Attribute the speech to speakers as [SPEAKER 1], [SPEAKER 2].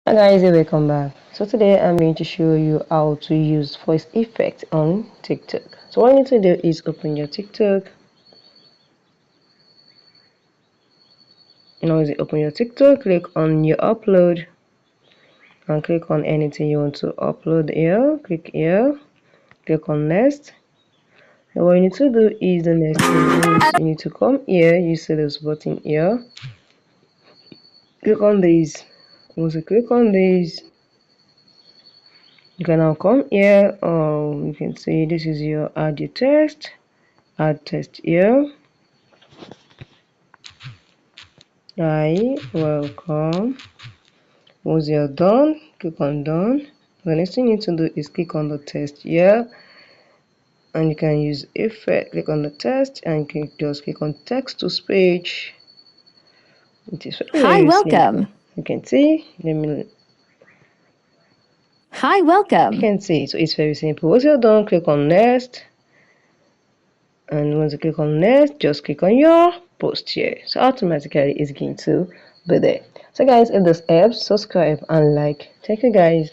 [SPEAKER 1] Hi guys, welcome back. So today I'm going to show you how to use voice effect on TikTok. So what you need to do is open your TikTok. Now as you open your TikTok, click on your upload and click on anything you want to upload here. Click here, click on next. And what you need to do is the next thing is you need to come here. You see this button here. Click on this. Once you click on this, you can now come here. You can see this is your add your text. Add text here. Hi, welcome. Once you're done, click on done. The next thing you need to do is click on the text here, and you can use effect. Click on the text and you can just click on text to speech. It is
[SPEAKER 2] Hi,
[SPEAKER 1] very
[SPEAKER 2] welcome.
[SPEAKER 1] simple. You can see.
[SPEAKER 2] Hi,
[SPEAKER 1] You
[SPEAKER 2] welcome.
[SPEAKER 1] can see. So it's very simple. Once you're done, click on next. And once you click on next, just click on your post here. So automatically it's going to be there. So guys, if this helps, subscribe and like. Thank you guys.